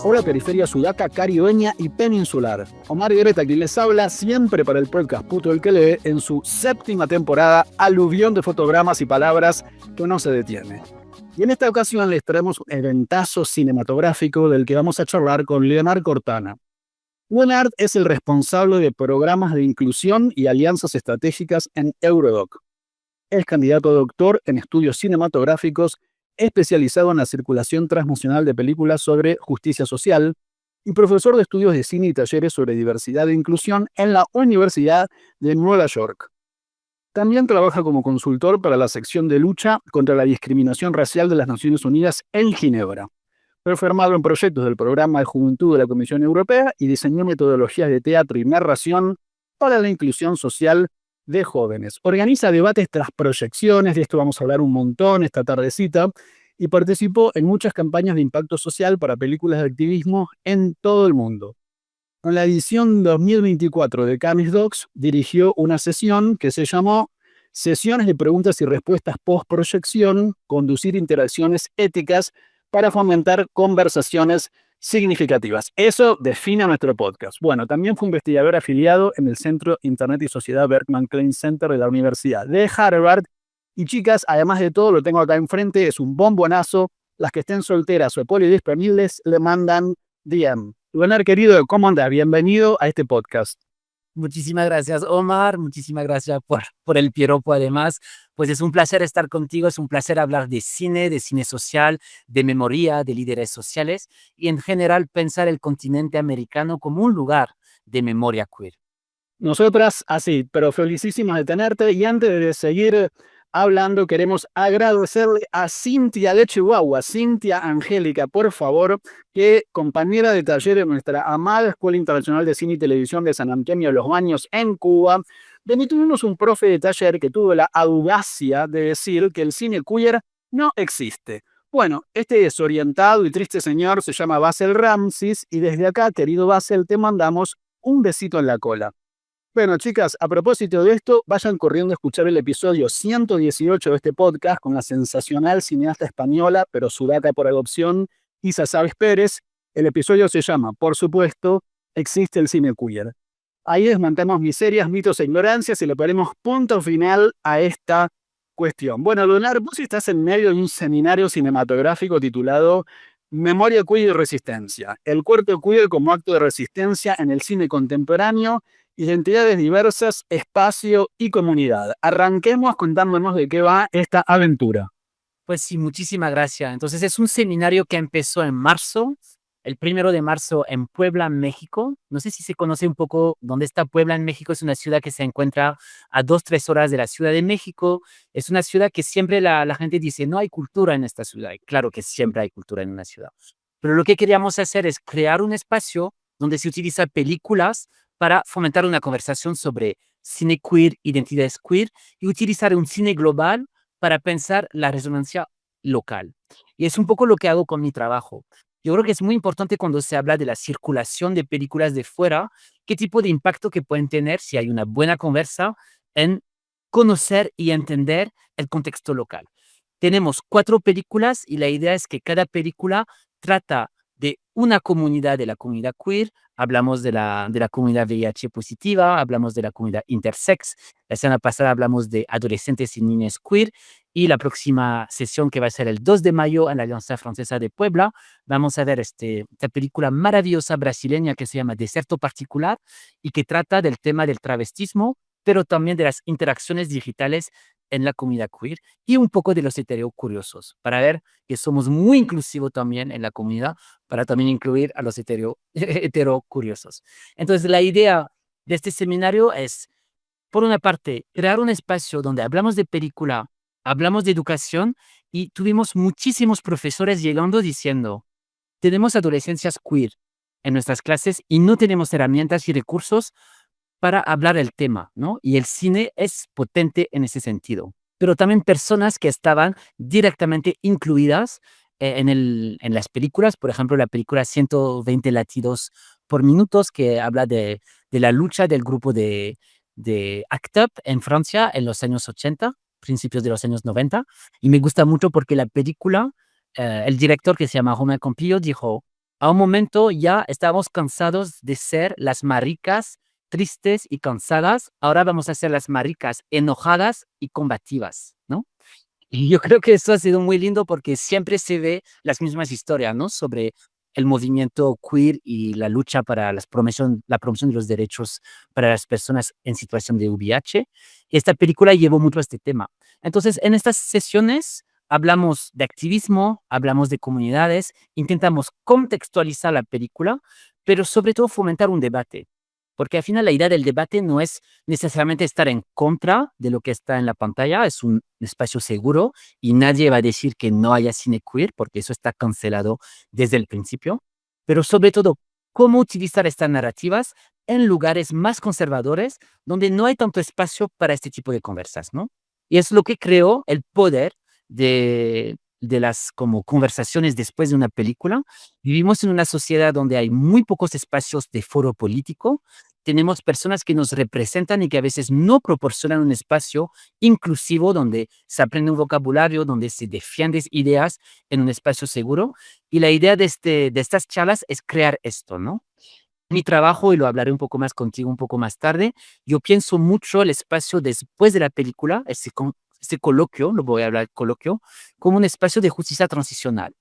Hola periferia sudaca, caribeña y peninsular. Omar Greta, quien les habla, siempre para el podcast Puto el que lee, en su 7ª temporada, aluvión de fotogramas y palabras que no se detiene. Y en esta ocasión les traemos un eventazo cinematográfico del que vamos a charlar con Leonard Cortana. Leonard es el responsable de programas de inclusión y alianzas estratégicas en Eurodoc. Es candidato a doctor en estudios cinematográficos especializado en la circulación transnacional de películas sobre justicia social y profesor de estudios de cine y talleres sobre diversidad e inclusión en la Universidad de Nueva York. También trabaja como consultor para la sección de lucha contra la discriminación racial de las Naciones Unidas en Ginebra. Fue formado en proyectos del Programa de Juventud de la Comisión Europea y diseñó metodologías de teatro y narración para la inclusión social de jóvenes. Organiza debates tras proyecciones, de esto vamos a hablar un montón esta tardecita, y participó en muchas campañas de impacto social para películas de activismo en todo el mundo. En la edición 2024 de Cannes Docs dirigió una sesión que se llamó Sesiones de preguntas y respuestas post-proyección, conducir interacciones éticas para fomentar conversaciones significativas. Eso define nuestro podcast. Bueno, también fue investigador afiliado en el Centro Internet y Sociedad Berkman Klein Center de la Universidad de Harvard. Y chicas, además de todo, lo tengo acá enfrente, es un bombonazo. Las que estén solteras o polidisponibles le mandan DM. Leonard, querido, ¿cómo andas? Bienvenido a este podcast. Muchísimas gracias, Omar. Muchísimas gracias por el piropo, además. Pues es un placer estar contigo, es un placer hablar de cine social, de memoria, de líderes sociales y en general pensar el continente americano como un lugar de memoria queer. Nosotras, así, pero felicísimas de tenerte. Y antes de seguir hablando, queremos agradecerle a Cintia de Chihuahua, Cintia Angélica, por favor, que compañera de taller en nuestra amada Escuela Internacional de Cine y Televisión de San Antonio de los Baños en Cuba. De mí tuvimos un profe de taller que tuvo la audacia de decir que el cine queer no existe. Bueno, este desorientado y triste señor se llama Bassel Ramses y desde acá, querido Bassel, te mandamos un besito en la cola. Bueno, chicas, a propósito de esto, vayan corriendo a escuchar el episodio 118 de este podcast con la sensacional cineasta española, pero sudaca por adopción, Isa Sáez Pérez. El episodio se llama, por supuesto, Existe el cine queer. Ahí desmontamos miserias, mitos e ignorancias y le ponemos punto final a esta cuestión. Bueno, Leonard, vos estás en medio de un seminario cinematográfico titulado Memoria queer y resistencia. El cuerpo queer como acto de resistencia en el cine contemporáneo, identidades diversas, espacio y comunidad. Arranquemos contándonos de qué va esta aventura. Pues sí, muchísimas gracias. Entonces es un seminario que empezó en marzo, el 1 de marzo en Puebla, México. No sé si se conoce un poco dónde está Puebla en México. Es una ciudad que se encuentra a 2, 3 horas de la Ciudad de México. Es una ciudad que siempre la gente dice, no hay cultura en esta ciudad. Y claro que siempre hay cultura en una ciudad. Pero lo que queríamos hacer es crear un espacio donde se utiliza películas para fomentar una conversación sobre cine queer, identidades queer, y utilizar un cine global para pensar la resonancia local. Y es un poco lo que hago con mi trabajo. Yo creo que es muy importante cuando se habla de la circulación de películas de fuera, qué tipo de impacto que pueden tener si hay una buena conversa en conocer y entender el contexto local. Tenemos 4 películas y la idea es que cada película trata de una comunidad de la comunidad queer. Hablamos de la comunidad VIH positiva, hablamos de la comunidad intersex. La semana pasada hablamos de adolescentes y niñas queer. Y la próxima sesión, que va a ser el 2 de mayo en la Alianza Francesa de Puebla, vamos a ver esta película maravillosa brasileña que se llama Deserto Particular y que trata del tema del travestismo, pero también de las interacciones digitales en la comunidad queer y un poco de los heterocuriosos, para ver que somos muy inclusivos también en la comunidad, para también incluir a los heterocuriosos. Entonces, la idea de este seminario es, por una parte, crear un espacio donde hablamos de película, hablamos de educación y tuvimos muchísimos profesores llegando diciendo, tenemos adolescencias queer en nuestras clases y no tenemos herramientas y recursos para hablar el tema, ¿no? Y el cine es potente en ese sentido. pero también personas que estaban directamente incluidas en las películas. Por ejemplo, la película 120 latidos por minutos, que habla de la lucha del grupo de ACT UP en Francia en los años 80, principios de los años 90. Y me gusta mucho porque la película, el director, que se llama Romain Campillo, dijo, a un momento ya estábamos cansados de ser las maricas tristes y cansadas, ahora vamos a ser las maricas enojadas y combativas, ¿no? Y yo creo que eso ha sido muy lindo porque siempre se ve las mismas historias, ¿no? Sobre el movimiento queer y la lucha para la promoción de los derechos para las personas en situación de VIH. Esta película llevó mucho a este tema. Entonces, en estas sesiones hablamos de activismo, hablamos de comunidades, intentamos contextualizar la película, pero sobre todo fomentar un debate. Porque al final la idea del debate no es necesariamente estar en contra de lo que está en la pantalla, es un espacio seguro y nadie va a decir que no haya cine queer, porque eso está cancelado desde el principio, pero sobre todo, cómo utilizar estas narrativas en lugares más conservadores, donde no hay tanto espacio para este tipo de conversas, ¿no? Y es lo que creó el poder de las como conversaciones después de una película. Vivimos en una sociedad donde hay muy pocos espacios de foro político, tenemos personas que nos representan y que a veces no proporcionan un espacio inclusivo donde se aprende un vocabulario, donde se defienden ideas en un espacio seguro. Y la idea de estas charlas es crear esto, ¿no? Mi trabajo, y lo hablaré un poco más contigo un poco más tarde, yo pienso mucho el espacio después de la película, ese coloquio, lo voy a hablar coloquio, como un espacio de justicia transicional,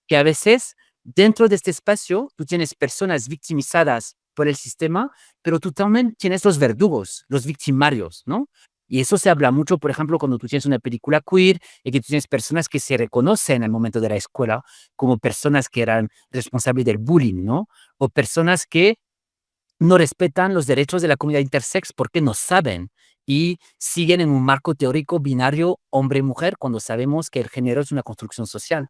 que a veces dentro de este espacio tú tienes personas victimizadas por el sistema, pero tú también tienes los verdugos, los victimarios, ¿no? Y eso se habla mucho, por ejemplo, cuando tú tienes una película queer y que tú tienes personas que se reconocen al momento de la escuela como personas que eran responsables del bullying, ¿no? O personas que no respetan los derechos de la comunidad intersex porque no saben y siguen en un marco teórico binario hombre-mujer cuando sabemos que el género es una construcción social.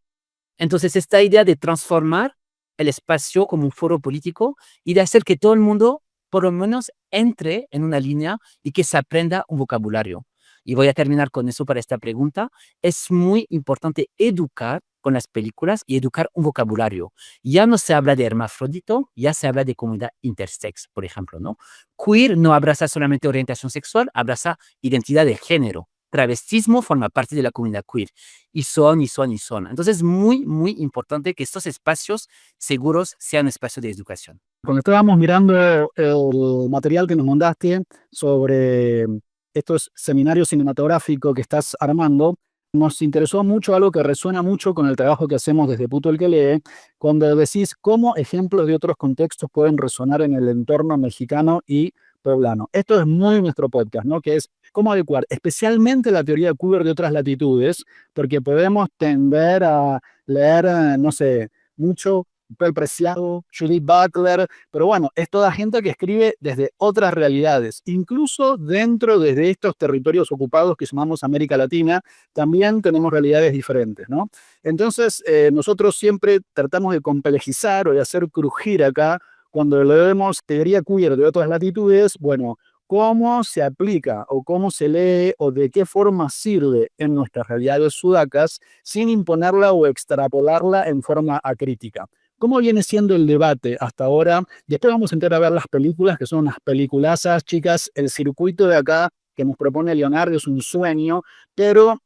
Entonces, esta idea de transformar el espacio como un foro político y de hacer que todo el mundo, por lo menos, entre en una línea y que se aprenda un vocabulario. Y voy a terminar con eso para esta pregunta. Es muy importante educar con las películas y educar un vocabulario. Ya no se habla de hermafrodito, ya se habla de comunidad intersex, por ejemplo, ¿no? Queer no abraza solamente orientación sexual, abraza identidad de género. Travestismo forma parte de la comunidad queer y son, y son, y son. Entonces es muy, muy importante que estos espacios seguros sean espacios de educación. Cuando estábamos mirando el material que nos mandaste sobre estos seminarios cinematográficos que estás armando, nos interesó mucho algo que resuena mucho con el trabajo que hacemos desde Puto el que lee, cuando decís cómo ejemplos de otros contextos pueden resonar en el entorno mexicano y poblano. Esto es muy nuestro podcast, ¿no? Que es cómo adecuar especialmente la teoría queer de otras latitudes, porque podemos tender a leer, no sé, mucho Paul Preciado, Judith Butler, pero bueno, es toda gente que escribe desde otras realidades, incluso dentro de estos territorios ocupados que llamamos América Latina, también tenemos realidades diferentes, ¿no? Entonces, nosotros siempre tratamos de complejizar o de hacer crujir acá, cuando leemos teoría queer de otras latitudes, bueno, cómo se aplica o cómo se lee o de qué forma sirve en nuestras realidades sudacas sin imponerla o extrapolarla en forma acrítica. ¿Cómo viene siendo el debate hasta ahora? Después vamos a entrar a ver las películas, que son unas peliculazas, chicas. El circuito de acá que nos propone Leonardo es un sueño, pero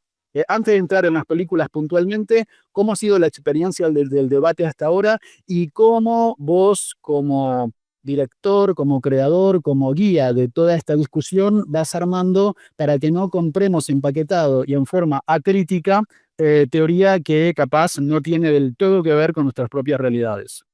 antes de entrar en las películas puntualmente, ¿cómo ha sido la experiencia del debate hasta ahora y cómo vos como director, como creador, como guía de toda esta discusión vas armando para que no compremos empaquetado y en forma acrítica teoría que capaz no tiene del todo que ver con nuestras propias realidades?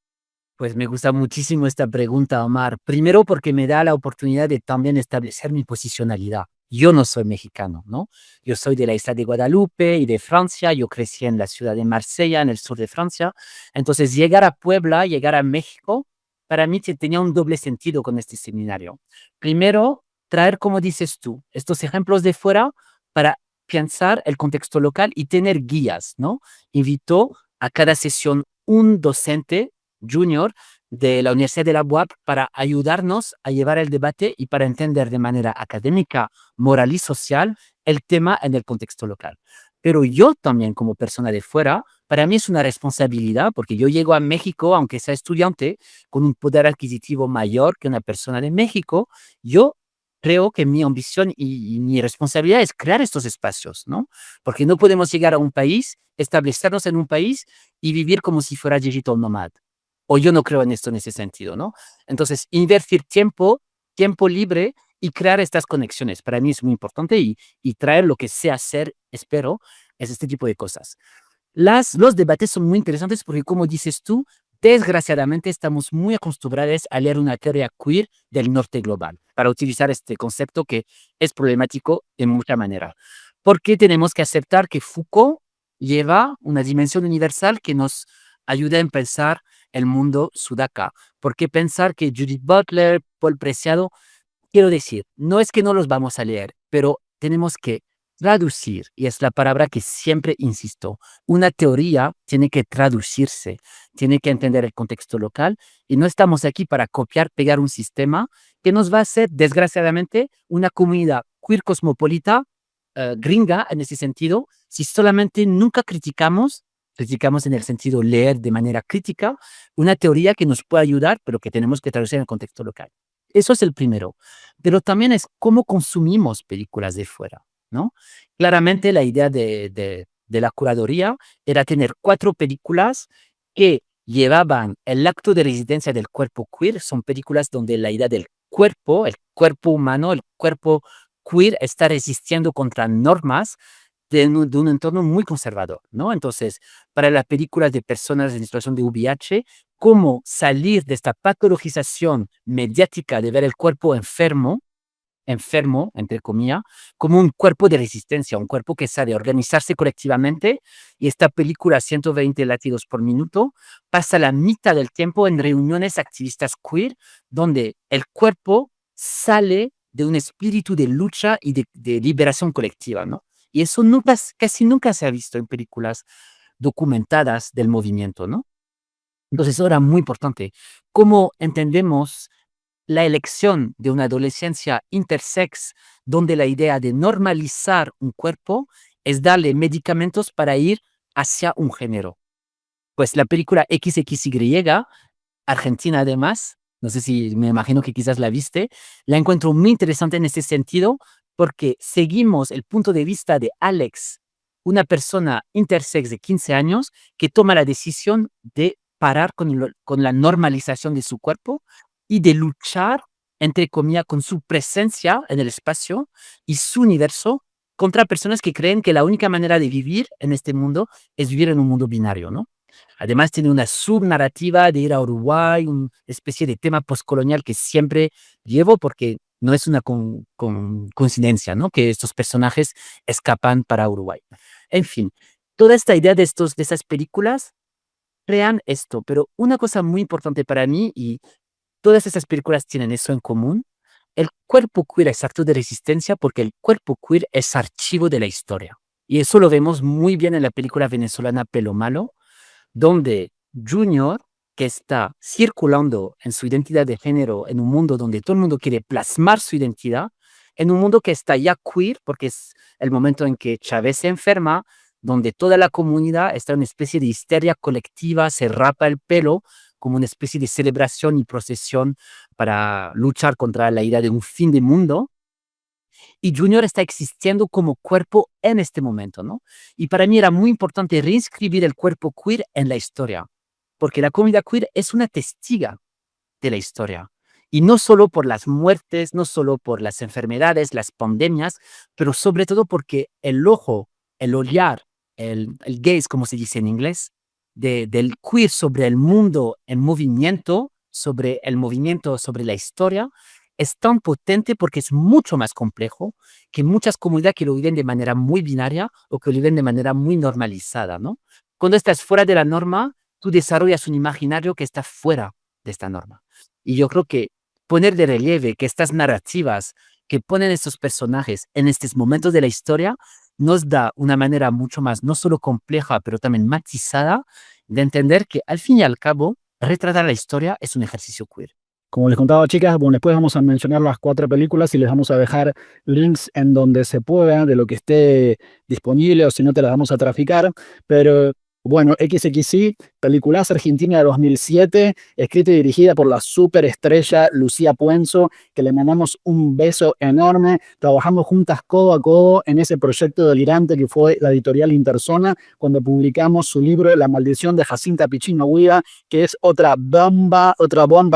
Pues me gusta muchísimo esta pregunta, Omar. Primero porque me da la oportunidad de también establecer mi posicionalidad. Yo no soy mexicano, ¿no? Yo soy de la isla de Guadalupe y de Francia. Yo crecí en la ciudad de Marsella, en el sur de Francia. Entonces, llegar a Puebla, llegar a México, para mí tenía un doble sentido con este seminario. Primero, traer, como dices tú, estos ejemplos de fuera para pensar el contexto local y tener guías, ¿no? Invito a cada sesión un docente junior de la Universidad de la UAP para ayudarnos a llevar el debate y para entender de manera académica, moral y social el tema en el contexto local. Pero yo también, como persona de fuera, para mí es una responsabilidad porque yo llego a México, aunque sea estudiante, con un poder adquisitivo mayor que una persona de México. Yo creo que mi ambición y mi responsabilidad es crear estos espacios, ¿no? Porque no podemos llegar a un país, establecernos en un país y vivir como si fuera digital nomad. O yo no creo en esto en ese sentido, ¿no? Entonces, invertir tiempo libre y crear estas conexiones para mí es muy importante y traer lo que sé hacer, espero, es este tipo de cosas. Los debates son muy interesantes porque, como dices tú, desgraciadamente estamos muy acostumbrados a leer una teoría queer del norte global, para utilizar este concepto que es problemático en mucha manera. Porque tenemos que aceptar que Foucault lleva una dimensión universal que nos ayuda a pensar el mundo sudaca. ¿Por qué pensar que Judith Butler, Paul Preciado, quiero decir, no es que no los vamos a leer, pero tenemos que traducir, y es la palabra que siempre insisto. Una teoría tiene que traducirse, tiene que entender el contexto local, y no estamos aquí para copiar, pegar un sistema que nos va a hacer, desgraciadamente, una comunidad queer cosmopolita, gringa en ese sentido, si solamente nunca criticamos en el sentido leer de manera crítica, una teoría que nos puede ayudar, pero que tenemos que traducir en el contexto local. Eso es el primero. Pero también es cómo consumimos películas de fuera, ¿no? Claramente la idea de la curaduría era tener 4 películas que llevaban el acto de residencia del cuerpo queer. Son películas donde la idea del cuerpo, el cuerpo humano, el cuerpo queer está resistiendo contra normas de un entorno muy conservador, ¿no? Entonces, para las películas de personas en situación de VIH, cómo salir de esta patologización mediática de ver el cuerpo enfermo, entre comillas, como un cuerpo de resistencia, un cuerpo que sabe organizarse colectivamente. Y esta película, 120 latidos por minuto, pasa la mitad del tiempo en reuniones activistas queer, donde el cuerpo sale de un espíritu de lucha y de liberación colectiva, ¿no? Y eso casi nunca se ha visto en películas documentadas del movimiento, ¿no? Entonces, ahora muy importante, ¿cómo entendemos la elección de una adolescencia intersex donde la idea de normalizar un cuerpo es darle medicamentos para ir hacia un género? Pues la película XXY, Argentina además, no sé si me imagino que quizás la viste, la encuentro muy interesante en este sentido porque seguimos el punto de vista de Alex, una persona intersex de 15 años que toma la decisión de parar con la normalización de su cuerpo y de luchar, entre comillas, con su presencia en el espacio y su universo contra personas que creen que la única manera de vivir en este mundo es vivir en un mundo binario, ¿no? Además, tiene una subnarrativa de ir a Uruguay, una especie de tema postcolonial que siempre llevo porque no es una coincidencia, ¿no? Que estos personajes escapan para Uruguay. En fin, toda esta idea de esas películas crean esto, pero una cosa muy importante para mí, y todas esas películas tienen eso en común, el cuerpo queer es acto de resistencia porque el cuerpo queer es archivo de la historia. Y eso lo vemos muy bien en la película venezolana Pelo Malo, donde Junior, que está circulando en su identidad de género en un mundo donde todo el mundo quiere plasmar su identidad, en un mundo que está ya queer, porque es el momento en que Chávez se enferma, donde toda la comunidad está en una especie de histeria colectiva, se rapa el pelo como una especie de celebración y procesión para luchar contra la idea de un fin de mundo. Y Junior está existiendo como cuerpo en este momento, ¿no? Y para mí era muy importante reinscribir el cuerpo queer en la historia, porque la comunidad queer es una testiga de la historia. Y no solo por las muertes, no solo por las enfermedades, las pandemias, pero sobre todo porque el ojo, el olhar, el gaze, como se dice en inglés, del queer sobre el mundo en movimiento, sobre el movimiento, sobre la historia, es tan potente porque es mucho más complejo que muchas comunidades que lo viven de manera muy binaria o que lo viven de manera muy normalizada, ¿no? Cuando estás fuera de la norma, tú desarrollas un imaginario que está fuera de esta norma. Y yo creo que poner de relieve que estas narrativas que ponen estos personajes en estos momentos de la historia nos da una manera mucho más, no solo compleja, pero también matizada, de entender que al fin y al cabo, retratar la historia es un ejercicio queer. Como les contaba, chicas, bueno, después vamos a mencionar las 4 películas y les vamos a dejar links en donde se pueda, de lo que esté disponible, o si no te las vamos a traficar. Pero bueno, XXI, peliculaza argentina de 2007, escrita y dirigida por la superestrella Lucía Puenzo, que le mandamos un beso enorme. Trabajamos juntas codo a codo en ese proyecto delirante que fue la editorial Interzona, cuando publicamos su libro La maldición de Jacinta Picchino Huida, que es otra bomba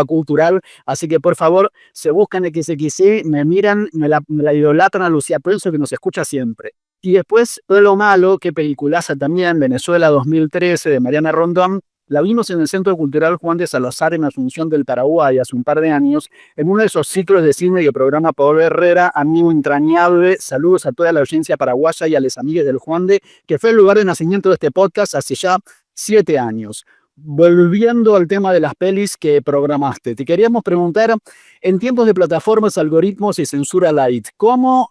cultural. Así que por favor, se buscan XXI, me miran, me la idolatran a Lucía Puenzo, que nos escucha siempre. Y después, de lo malo, que peliculaza también, Venezuela 2013, de Mariana Rondón. La vimos en el Centro Cultural Juan de Salazar en Asunción del Paraguay hace un par de años, en uno de esos ciclos de cine que programa Pablo Herrera, amigo entrañable. Saludos a toda la audiencia paraguaya y a los amigos del Juan de, que fue el lugar de nacimiento de este podcast hace ya 7 años. Volviendo al tema de las pelis que programaste, te queríamos preguntar, en tiempos de plataformas, algoritmos y censura light, ¿cómo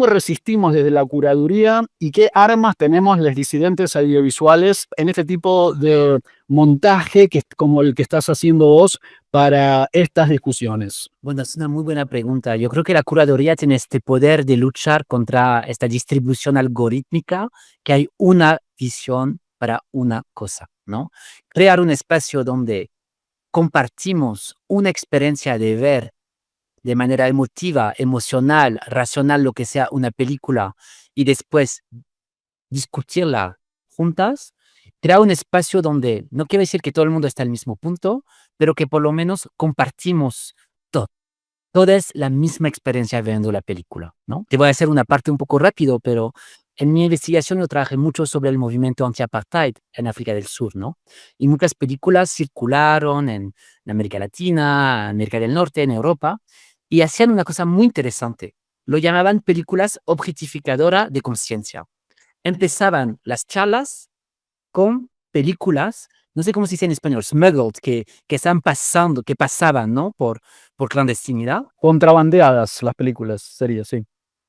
resistimos desde la curaduría y qué armas tenemos los disidentes audiovisuales en este tipo de montaje como el que estás haciendo vos para estas discusiones? Bueno, es una muy buena pregunta. Yo creo que la curaduría tiene este poder de luchar contra esta distribución algorítmica, que hay una visión para una cosa, ¿no? Crear un espacio donde compartimos una experiencia de ver de manera emotiva, emocional, racional, lo que sea, una película, y después discutirla juntas, crea un espacio donde no quiero decir que todo el mundo está al mismo punto, pero que por lo menos compartimos todo. Toda es la misma experiencia viendo la película, ¿no? Te voy a hacer una parte un poco rápido, pero en mi investigación yo trabajé mucho sobre el movimiento anti-apartheid en África del Sur, ¿no? Y muchas películas circularon en América Latina, América del Norte, en Europa, y hacían una cosa muy interesante. Lo llamaban películas objetificadoras de conciencia. Empezaban las charlas con películas, no sé cómo se dice en español, smuggled, que están pasando, que pasaban, ¿no? Por clandestinidad. Contrabandeadas las películas, sería, sí.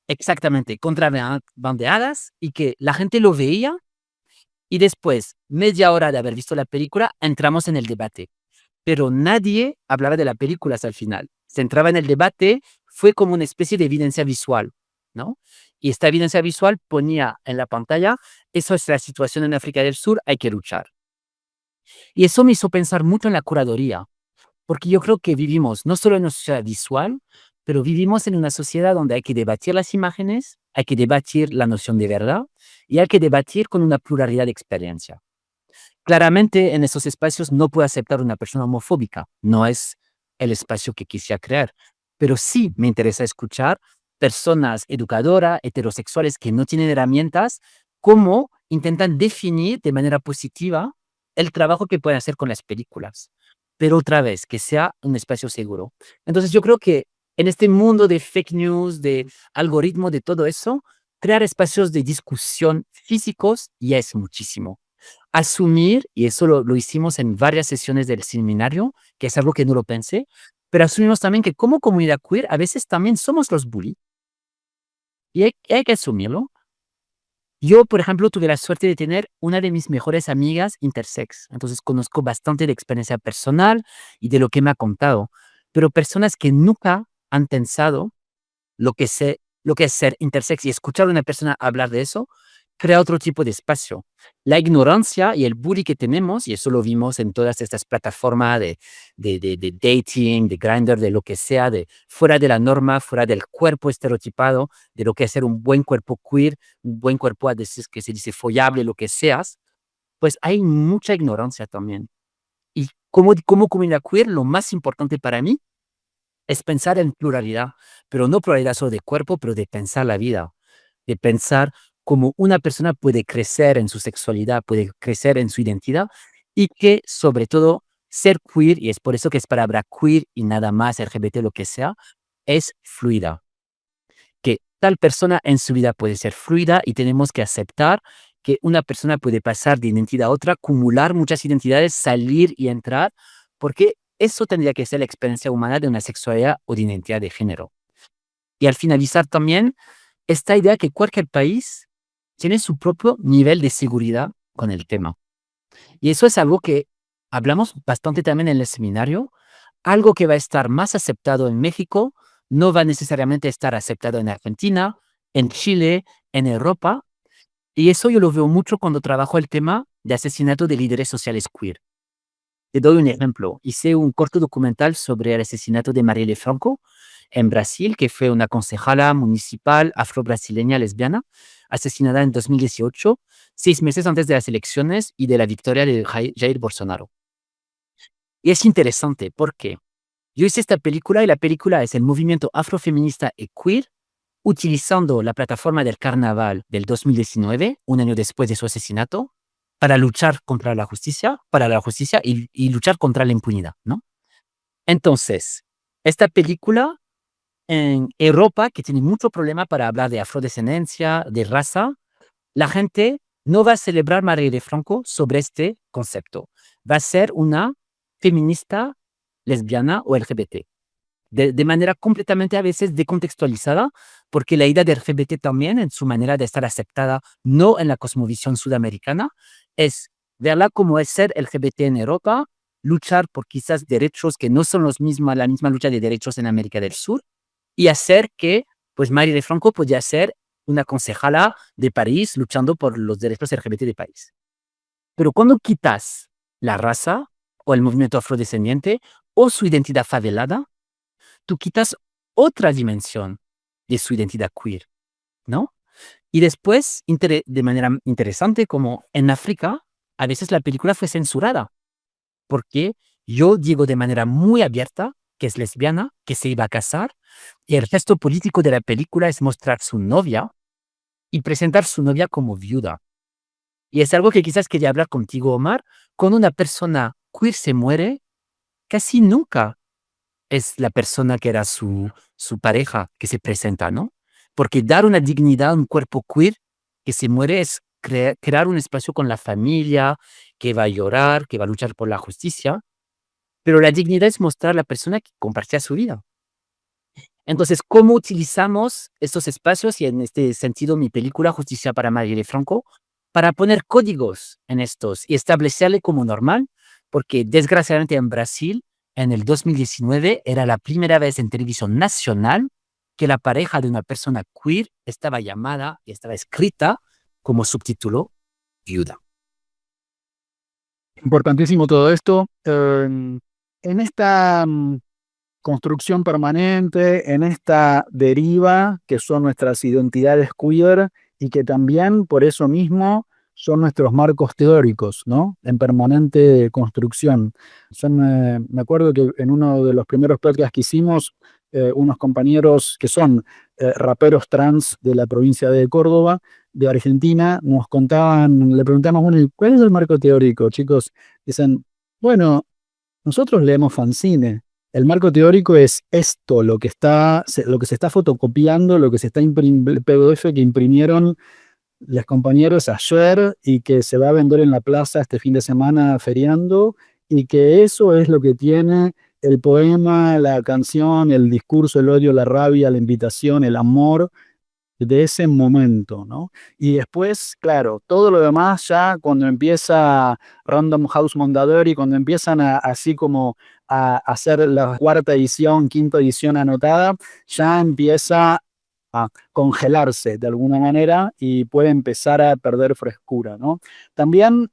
Exactamente, contrabandeadas, y que la gente lo veía, y después, media hora de haber visto la película, entramos en el debate. Pero nadie hablaba de la película hasta el final. Se entraba en el debate, fue como una especie de evidencia visual, ¿no? Y esta evidencia visual ponía en la pantalla, eso es la situación en África del Sur, hay que luchar. Y eso me hizo pensar mucho en la curaduría, porque yo creo que vivimos no solo en una sociedad visual, pero vivimos en una sociedad donde hay que debatir las imágenes, hay que debatir la noción de verdad y hay que debatir con una pluralidad de experiencia. Claramente en esos espacios no puedo aceptar una persona homofóbica, no es el espacio que quisiera crear, pero sí me interesa escuchar personas educadoras, heterosexuales que no tienen herramientas, cómo intentan definir de manera positiva el trabajo que pueden hacer con las películas. Pero otra vez, que sea un espacio seguro. Entonces yo creo que en este mundo de fake news, de algoritmos, de todo eso, crear espacios de discusión físicos ya es muchísimo. Asumir, y eso lo hicimos en varias sesiones del seminario, que es algo que no lo pensé, pero asumimos también que como comunidad queer a veces también somos los bully y hay que asumirlo. Yo, por ejemplo, tuve la suerte de tener una de mis mejores amigas intersex, entonces conozco bastante de experiencia personal y de lo que me ha contado, pero personas que nunca han pensado lo que es ser intersex y escuchar a una persona hablar de eso, crea otro tipo de espacio. La ignorancia y el bullying que tenemos, y eso lo vimos en todas estas plataformas de dating, de Grindr, de lo que sea, de fuera de la norma, fuera del cuerpo estereotipado, de lo que es ser un buen cuerpo queer, un buen cuerpo a veces que se dice follable, lo que seas, pues hay mucha ignorancia también. Y como comunidad queer, lo más importante para mí es pensar en pluralidad, pero no pluralidad solo de cuerpo, pero de pensar la vida, de pensar cómo una persona puede crecer en su sexualidad, puede crecer en su identidad y que sobre todo ser queer, y es por eso que es palabra queer y nada más LGBT, lo que sea, es fluida. Que tal persona en su vida puede ser fluida y tenemos que aceptar que una persona puede pasar de identidad a otra, acumular muchas identidades, salir y entrar, porque eso tendría que ser la experiencia humana de una sexualidad o de identidad de género. Y al finalizar también, esta idea que cualquier país tiene su propio nivel de seguridad con el tema. Y eso es algo que hablamos bastante también en el seminario, algo que va a estar más aceptado en México no va necesariamente a estar aceptado en Argentina, en Chile, en Europa. Y eso yo lo veo mucho cuando trabajo el tema de asesinato de líderes sociales queer. Te doy un ejemplo. Hice un corto documental sobre el asesinato de Marielle Franco en Brasil, que fue una concejala municipal afro-brasileña lesbiana, asesinada en 2018, 6 meses antes de las elecciones y de la victoria de Jair Bolsonaro. Y es interesante porque yo hice esta película y la película es el movimiento afrofeminista y queer utilizando la plataforma del carnaval del 2019, un año después de su asesinato, para luchar contra la justicia, y luchar contra la impunidad, ¿no? Entonces, esta película en Europa, que tiene mucho problema para hablar de afrodescendencia, de raza, la gente no va a celebrar Marielle Franco sobre este concepto. Va a ser una feminista lesbiana o LGBT. De manera completamente a veces decontextualizada, porque la idea de LGBT también, en su manera de estar aceptada, no en la cosmovisión sudamericana, es verla como es ser LGBT en Europa, luchar por quizás derechos que no son la misma lucha de derechos en América del Sur, y hacer que, pues, Marielle Franco podía ser una concejala de París luchando por los derechos LGBT de París. Pero cuando quitas la raza, o el movimiento afrodescendiente, o su identidad favelada, tú quitas otra dimensión de su identidad queer, ¿no? Y después, de manera interesante, como en África, a veces la película fue censurada, porque yo digo de manera muy abierta que es lesbiana, que se iba a casar, y el gesto político de la película es mostrar su novia y presentar su novia como viuda. Y es algo que quizás quería hablar contigo, Omar. Cuando una persona queer se muere, casi nunca es la persona que era su pareja que se presenta, ¿no? Porque dar una dignidad a un cuerpo queer que se muere es crear un espacio con la familia, que va a llorar, que va a luchar por la justicia, pero la dignidad es mostrar a la persona que compartía su vida. Entonces, ¿cómo utilizamos estos espacios? Y en este sentido, mi película Justicia para Marielle Franco, para poner códigos en estos y establecerle como normal, porque desgraciadamente en Brasil, en el 2019, era la primera vez en televisión nacional que la pareja de una persona queer estaba llamada y estaba escrita como subtítulo viuda. Importantísimo todo esto. En esta construcción permanente, en esta deriva que son nuestras identidades queer y que también por eso mismo son nuestros marcos teóricos, ¿no? En permanente construcción. Me acuerdo que en uno de los primeros podcasts que hicimos, unos compañeros que son raperos trans de la provincia de Córdoba, de Argentina, nos contaban, le preguntamos, bueno, ¿y ¿cuál es el marco teórico, chicos? Dicen, bueno, nosotros leemos fanzine. El marco teórico es esto, lo que se está fotocopiando, lo que se está el PDF que imprimieron los compañeros ayer y que se va a vender en la plaza este fin de semana feriando, y que eso es lo que tiene el poema, la canción, el discurso, el odio, la rabia, la invitación, el amor de ese momento, ¿no? Y después, claro, todo lo demás ya cuando empieza Random House Mondadori, cuando empiezan así como a hacer la cuarta edición, quinta edición anotada, ya empieza a congelarse de alguna manera y puede empezar a perder frescura, ¿no? También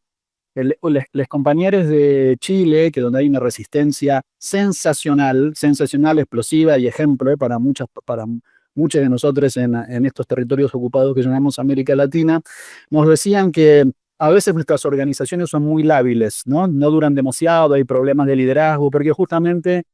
los compañeros de Chile, que donde hay una resistencia sensacional, sensacional, explosiva y ejemplo para muchos de nosotros en estos territorios ocupados que llamamos América Latina, nos decían que a veces nuestras organizaciones son muy lábiles, ¿no? No duran demasiado, hay problemas de liderazgo, porque justamente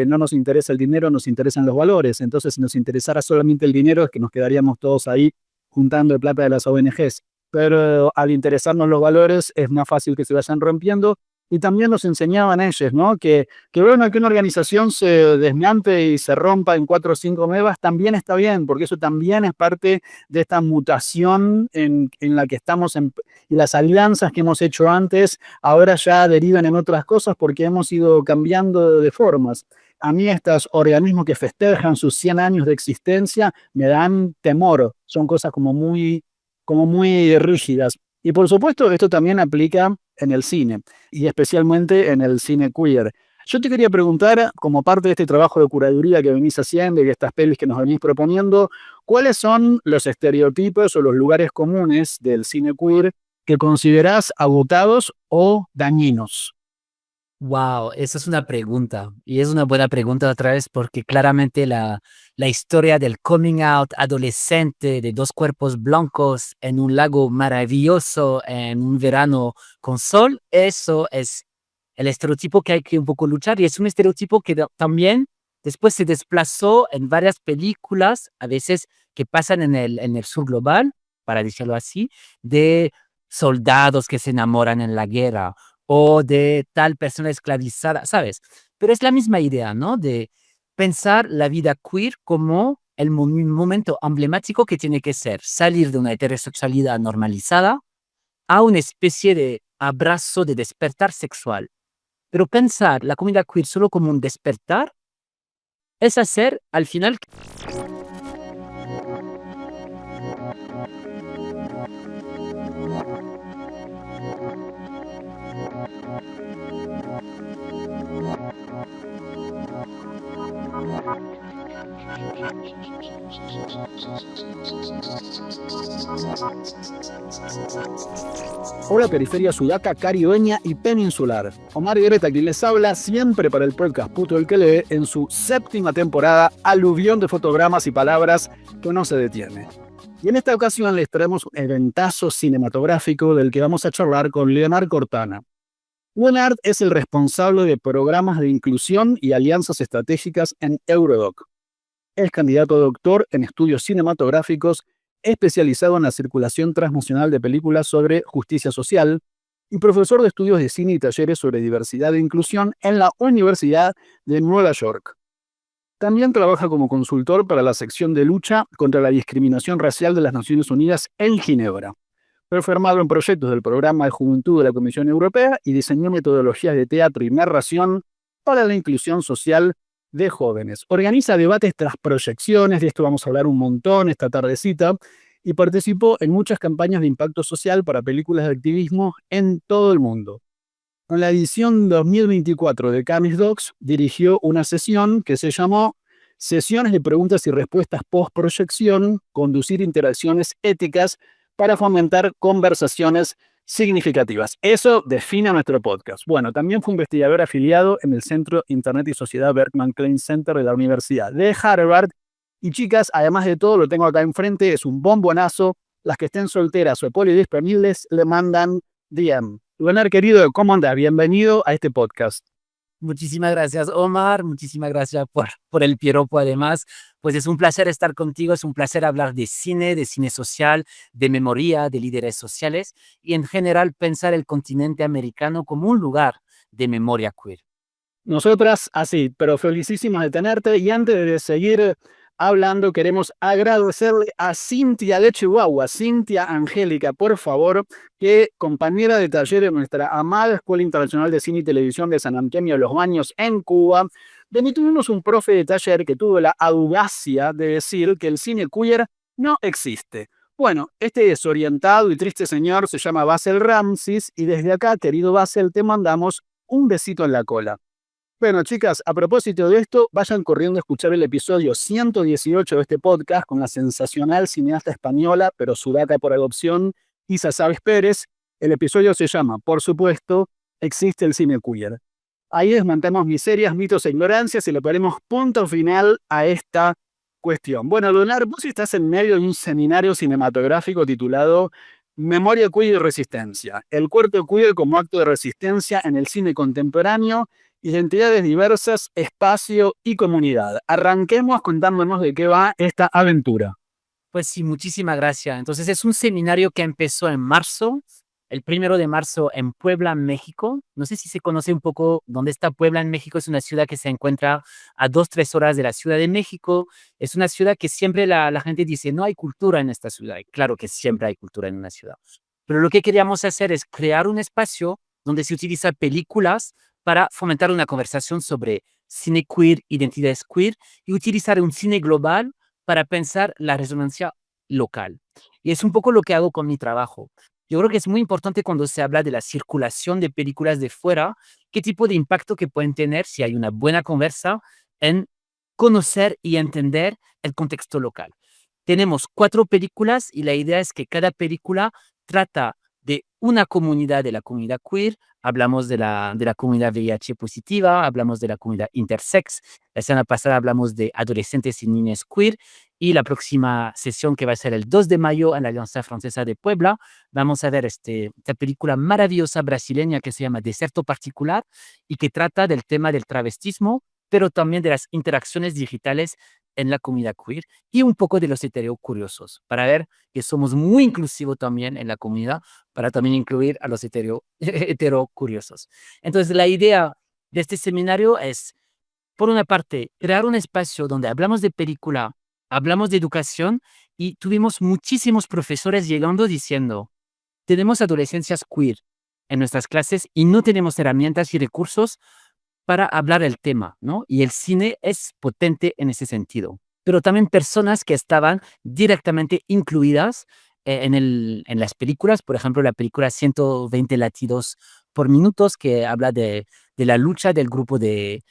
no nos interesa el dinero, nos interesan los valores. Entonces, si nos interesara solamente el dinero, es que nos quedaríamos todos ahí juntando el plata de las ONGs. Pero al interesarnos los valores es más fácil que se vayan rompiendo. Y también nos enseñaban ellos, ¿no? Que bueno, que una organización se desmiante y se rompa en 4 o 5 mevas también está bien, porque eso también es parte de esta mutación en la que estamos, y las alianzas que hemos hecho antes ahora ya derivan en otras cosas porque hemos ido cambiando de formas. A mí estos organismos que festejan sus 100 años de existencia me dan temor, son cosas como muy rígidas. Y por supuesto, esto también aplica en el cine, y especialmente en el cine queer. Yo te quería preguntar, como parte de este trabajo de curaduría que venís haciendo y de estas pelis que nos venís proponiendo, ¿cuáles son los estereotipos o los lugares comunes del cine queer que considerás agotados o dañinos? Wow, esa es una pregunta. Y es una buena pregunta otra vez porque claramente la historia del coming out adolescente de dos cuerpos blancos en un lago maravilloso en un verano con sol, eso es el estereotipo que hay que un poco luchar y es un estereotipo que también después se desplazó en varias películas, a veces que pasan en el sur global, para decirlo así, de soldados que se enamoran en la guerra o de tal persona esclavizada, ¿sabes? Pero es la misma idea, ¿no? De pensar la vida queer como el momento emblemático que tiene que ser salir de una heterosexualidad normalizada a una especie de abrazo de despertar sexual. Pero pensar la comunidad queer solo como un despertar es hacer al final. Hola, periferia sudaca, caribeña y peninsular. Omar Greta, quien les habla, siempre para el podcast Puto el que lee, en su séptima temporada, aluvión de fotogramas y palabras que no se detiene. Y en esta ocasión les traemos un eventazo cinematográfico del que vamos a charlar con Leonard Cortana. Leonard es el responsable de programas de inclusión y alianzas estratégicas en Eurodoc. Es candidato a doctor en estudios cinematográficos, especializado en la circulación transnacional de películas sobre justicia social y profesor de estudios de cine y talleres sobre diversidad e inclusión en la Universidad de Nueva York. También trabaja como consultor para la sección de lucha contra la discriminación racial de las Naciones Unidas en Ginebra. Fue formado en proyectos del Programa de Juventud de la Comisión Europea y diseñó metodologías de teatro y narración para la inclusión social de jóvenes. Organiza debates tras proyecciones, de esto vamos a hablar un montón esta tardecita, y participó en muchas campañas de impacto social para películas de activismo en todo el mundo. En la edición 2024 de Camis Docs dirigió una sesión que se llamó Sesiones de preguntas y respuestas post-proyección, conducir interacciones éticas para fomentar conversaciones significativas. Eso define nuestro podcast. Bueno, también fue investigador afiliado en el Centro Internet y Sociedad Berkman Klein Center de la Universidad de Harvard. Y chicas, además de todo, lo tengo acá enfrente, es un bombonazo. Las que estén solteras o polidisponibles le mandan DM. Leonard, querido, ¿cómo andas? Bienvenido a este podcast. Muchísimas gracias, Omar. Muchísimas gracias por el piropo, además. Pues es un placer estar contigo, es un placer hablar de cine social, de memoria, de líderes sociales y en general pensar el continente americano como un lugar de memoria queer. Nosotras, así, pero felicísimas de tenerte. Y antes de seguir hablando, queremos agradecerle a Cintia de Chihuahua, Cintia Angélica, por favor, que compañera de taller en nuestra amada Escuela Internacional de Cine y Televisión de San Antonio de los Baños en Cuba, donde tuvimos un profe de taller que tuvo la audacia de decir que el cine queer no existe. Bueno, este desorientado y triste señor se llama Bassel Ramsis y desde acá, querido Bassel, te mandamos un besito en la cola. Bueno, chicas, a propósito de esto, vayan corriendo a escuchar el episodio 118 de este podcast con la sensacional cineasta española, pero sudaca por adopción, Isa Sabes Pérez. El episodio se llama, por supuesto, Existe el cine queer. Ahí desmantamos miserias, mitos e ignorancias y le ponemos punto final a esta cuestión. Bueno, Leonard, vos estás en medio de un seminario cinematográfico titulado Memoria queer y resistencia. El cuerpo queer como acto de resistencia en el cine contemporáneo, identidades diversas, espacio y comunidad. Arranquemos contándonos de qué va esta aventura. Pues sí, muchísimas gracias. Entonces es un seminario que empezó en marzo, el 1 de marzo en Puebla, México. No sé si se conoce un poco dónde está Puebla en México. Es una ciudad que se encuentra a 2, 3 horas de la Ciudad de México. Es una ciudad que siempre la gente dice, no hay cultura en esta ciudad. Y claro que siempre hay cultura en una ciudad. Pero lo que queríamos hacer es crear un espacio donde se utiliza películas para fomentar una conversación sobre cine queer, identidades queer y utilizar un cine global para pensar la resonancia local. Y es un poco lo que hago con mi trabajo. Yo creo que es muy importante cuando se habla de la circulación de películas de fuera, qué tipo de impacto que pueden tener si hay una buena conversa en conocer y entender el contexto local. Tenemos 4 películas y la idea es que cada película trata de una comunidad de la comunidad queer. Hablamos de la comunidad VIH positiva, hablamos de la comunidad intersex. La semana pasada hablamos de adolescentes y niñas queer y la próxima sesión, que va a ser el 2 de mayo en la Alianza Francesa de Puebla, vamos a ver esta película maravillosa brasileña que se llama Deserto Particular y que trata del tema del travestismo, pero también de las interacciones digitales en la comunidad queer y un poco de los heterocuriosos, para ver que somos muy inclusivos también en la comunidad, para también incluir a los heterocuriosos. Entonces, la idea de este seminario es, por una parte, crear un espacio donde hablamos de película, hablamos de educación y tuvimos muchísimos profesores llegando diciendo, tenemos adolescencias queer en nuestras clases y no tenemos herramientas y recursos para hablar el tema, ¿no? Y el cine es potente en ese sentido. Pero también personas que estaban directamente incluidas en las películas, por ejemplo, la película 120 latidos por minutos, que habla de la lucha del grupo de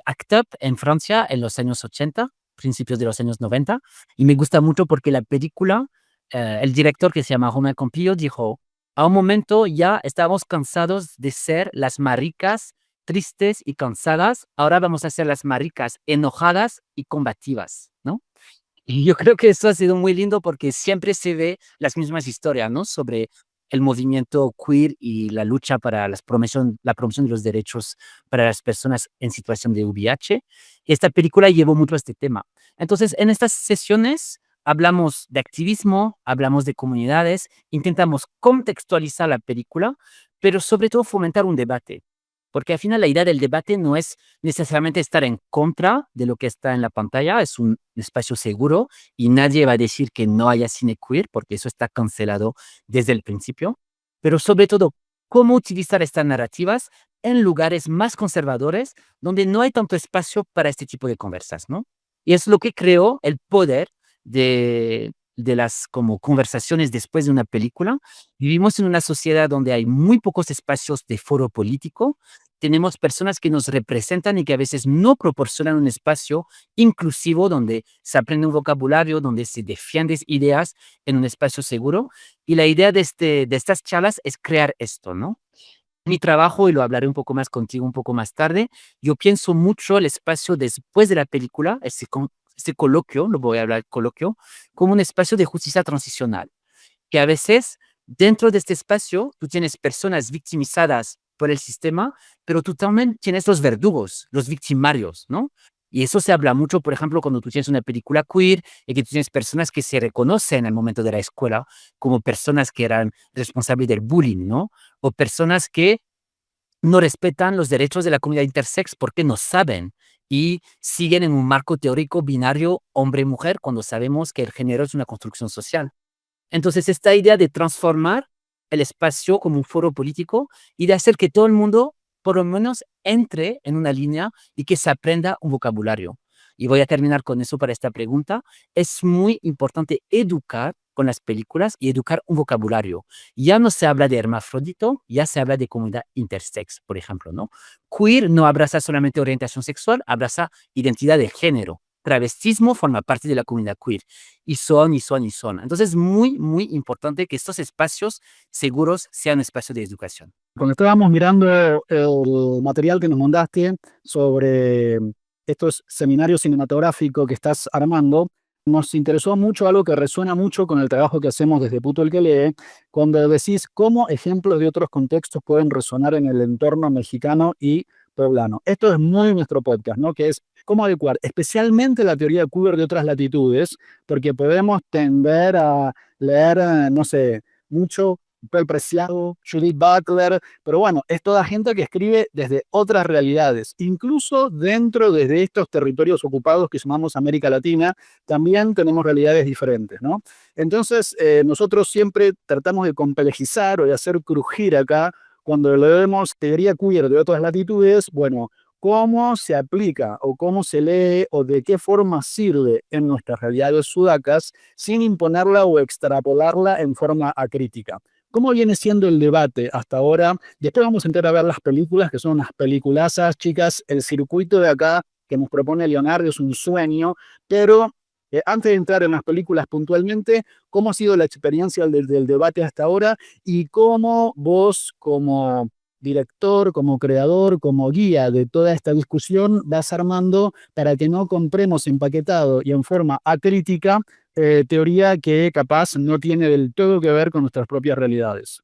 ACT UP en Francia en los años 80, principios de los años 90. Y me gusta mucho porque la película, el director, que se llama Romain Campillo, dijo, a un momento ya estábamos cansados de ser las maricas tristes y cansadas, ahora vamos a ser las maricas enojadas y combativas, ¿no? Y yo creo que eso ha sido muy lindo porque siempre se ve las mismas historias, ¿no? Sobre el movimiento queer y la lucha para la promoción de los derechos para las personas en situación de VIH. Esta película llevó mucho a este tema. Entonces, en estas sesiones hablamos de activismo, hablamos de comunidades, intentamos contextualizar la película, pero sobre todo fomentar un debate. Porque al final la idea del debate no es necesariamente estar en contra de lo que está en la pantalla, es un espacio seguro y nadie va a decir que no haya cine queer, porque eso está cancelado desde el principio, pero sobre todo, cómo utilizar estas narrativas en lugares más conservadores, donde no hay tanto espacio para este tipo de conversas, ¿no? Y es lo que creó el poder de las como conversaciones después de una película. Vivimos en una sociedad donde hay muy pocos espacios de foro político, tenemos personas que nos representan y que a veces no proporcionan un espacio inclusivo donde se aprende un vocabulario, donde se defienden ideas en un espacio seguro. Y la idea de estas charlas es crear esto, ¿no? Mi trabajo, y lo hablaré un poco más contigo un poco más tarde, yo pienso mucho el espacio después de la película, este coloquio, lo voy a hablar coloquio, como un espacio de justicia transicional, que a veces dentro de este espacio tú tienes personas victimizadas por el sistema, pero tú también tienes los verdugos, los victimarios, ¿no? Y eso se habla mucho, por ejemplo, cuando tú tienes una película queer y que tú tienes personas que se reconocen en el momento de la escuela como personas que eran responsables del bullying, ¿no? O personas que no respetan los derechos de la comunidad intersex porque no saben y siguen en un marco teórico binario hombre-mujer cuando sabemos que el género es una construcción social. Entonces, esta idea de transformar el espacio como un foro político y de hacer que todo el mundo, por lo menos, entre en una línea y que se aprenda un vocabulario. Y voy a terminar con eso para esta pregunta. Es muy importante educar con las películas y educar un vocabulario. Ya no se habla de hermafrodito, ya se habla de comunidad intersex, por ejemplo, ¿no? Queer no abraza solamente orientación sexual, abraza identidad de género. Travestismo forma parte de la comunidad queer y son, y son, y son. Entonces, es muy, muy importante que estos espacios seguros sean espacios de educación. Cuando estábamos mirando el material que nos mandaste sobre estos seminarios cinematográficos que estás armando, nos interesó mucho algo que resuena mucho con el trabajo que hacemos desde Puto el que lee, cuando decís cómo ejemplos de otros contextos pueden resonar en el entorno mexicano y poblano. Esto es muy nuestro podcast, ¿no? Que es cómo adecuar especialmente la teoría queer de otras latitudes, porque podemos tender a leer, no sé, mucho Pel Preciado, Judith Butler, pero bueno, es toda gente que escribe desde otras realidades, incluso dentro de estos territorios ocupados que llamamos América Latina, también tenemos realidades diferentes, ¿no? Entonces, nosotros siempre tratamos de complejizar o de hacer crujir acá, cuando leemos teoría queer de otras latitudes, bueno, cómo se aplica o cómo se lee o de qué forma sirve en nuestras realidades sudacas sin imponerla o extrapolarla en forma acrítica. ¿Cómo viene siendo el debate hasta ahora? Después vamos a entrar a ver las películas, que son unas peliculazas, chicas. El circuito de acá que nos propone Leonardo es un sueño, pero antes de entrar en las películas puntualmente, ¿cómo ha sido la experiencia del debate hasta ahora y cómo vos como director, como creador, como guía de toda esta discusión vas armando para que no compremos empaquetado y en forma acrítica teoría que capaz no tiene del todo que ver con nuestras propias realidades?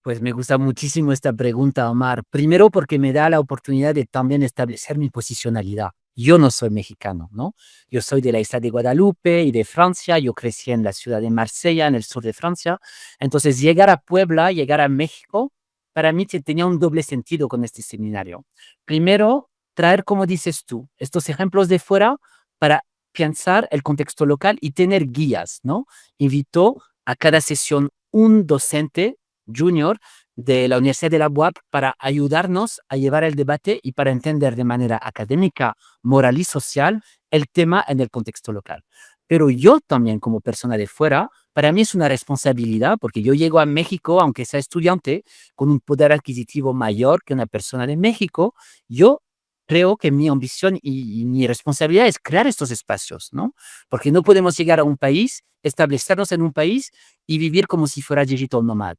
Pues me gusta muchísimo esta pregunta, Omar. Primero porque me da la oportunidad de también establecer mi posicionalidad. Yo no soy mexicano, ¿no? Yo soy de la isla de Guadalupe y de Francia. Yo crecí en la ciudad de Marsella, en el sur de Francia. Entonces, llegar a Puebla, llegar a México, para mí tenía un doble sentido con este seminario. Primero, traer, como dices tú, estos ejemplos de fuera para pensar el contexto local y tener guías, ¿no? Invito a cada sesión un docente junior de la Universidad de la UAP para ayudarnos a llevar el debate y para entender de manera académica, moral y social el tema en el contexto local. Pero yo también como persona de fuera, para mí es una responsabilidad porque yo llego a México, aunque sea estudiante, con un poder adquisitivo mayor que una persona de México. Yo creo que mi ambición y mi responsabilidad es crear estos espacios, ¿no? Porque no podemos llegar a un país, establecernos en un país y vivir como si fuera digital nomad.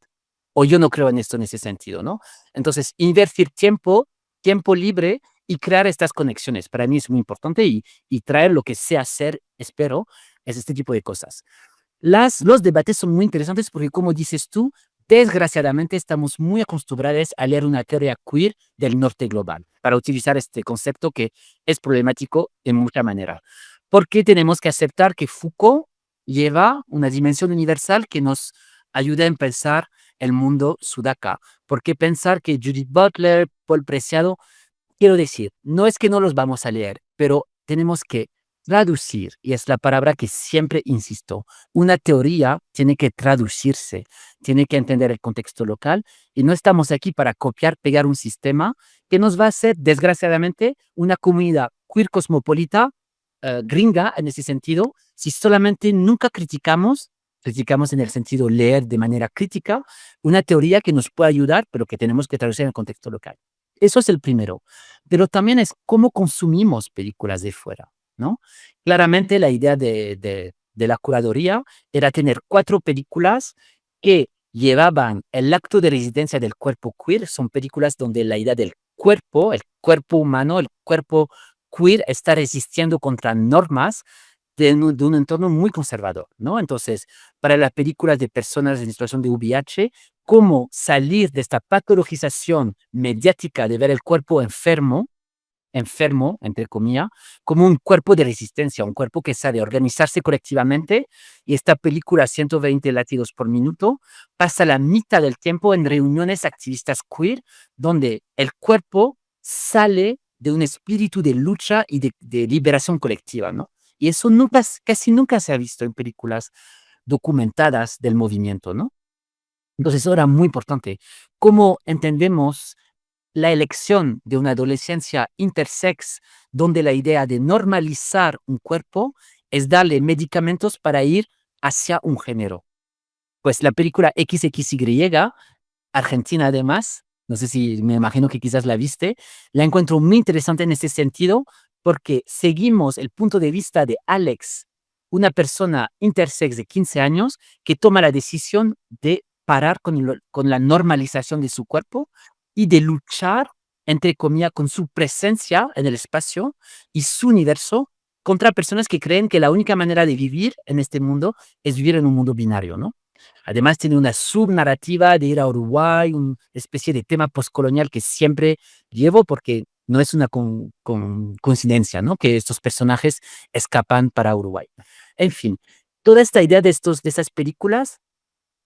O yo no creo en esto en ese sentido, ¿no? Entonces, invertir tiempo, tiempo libre y crear estas conexiones para mí es muy importante y traer lo que sé hacer, espero, es este tipo de cosas. Los debates son muy interesantes porque, como dices tú, desgraciadamente estamos muy acostumbrados a leer una teoría queer del norte global para utilizar este concepto que es problemático en mucha manera. Porque tenemos que aceptar que Foucault lleva una dimensión universal que nos ayuda a pensar el mundo sudaca. ¿Por qué pensar que Judith Butler, Paul Preciado, quiero decir, no es que no los vamos a leer, pero tenemos que traducir, y es la palabra que siempre insisto, una teoría tiene que traducirse, tiene que entender el contexto local, y no estamos aquí para copiar, pegar un sistema que nos va a hacer, desgraciadamente, una comunidad queer cosmopolita, gringa en ese sentido, si solamente nunca criticamos en el sentido leer de manera crítica, una teoría que nos puede ayudar, pero que tenemos que traducir en el contexto local. Eso es el primero. Pero también es cómo consumimos películas de fuera, ¿no? Claramente la idea de la curaduría era tener 4 películas que llevaban el acto de residencia del cuerpo queer. Son películas donde la idea del cuerpo, el cuerpo humano, el cuerpo queer está resistiendo contra normas de un entorno muy conservador, ¿no? Entonces, para las películas de personas en situación de VIH, cómo salir de esta patologización mediática de ver el cuerpo enfermo, enfermo, entre comillas, como un cuerpo de resistencia, un cuerpo que sabe organizarse colectivamente. Y esta película, 120 latidos por minuto, pasa la mitad del tiempo en reuniones activistas queer, donde el cuerpo sale de un espíritu de lucha y de liberación colectiva, ¿no? Y eso nunca, casi nunca se ha visto en películas documentadas del movimiento, ¿no? Entonces, eso era muy importante. ¿Cómo entendemos la elección de una adolescencia intersex, donde la idea de normalizar un cuerpo es darle medicamentos para ir hacia un género? Pues la película XXY, argentina además, no sé si me imagino que quizás la viste, la encuentro muy interesante en ese sentido porque seguimos el punto de vista de Alex, una persona intersex de 15 años que toma la decisión de parar con la normalización de su cuerpo y de luchar, entre comillas, con su presencia en el espacio y su universo contra personas que creen que la única manera de vivir en este mundo es vivir en un mundo binario, ¿no? Además, tiene una subnarrativa de ir a Uruguay, una especie de tema postcolonial que siempre llevo porque no es una coincidencia, ¿no? Que estos personajes escapan para Uruguay. En fin, toda esta idea de esas películas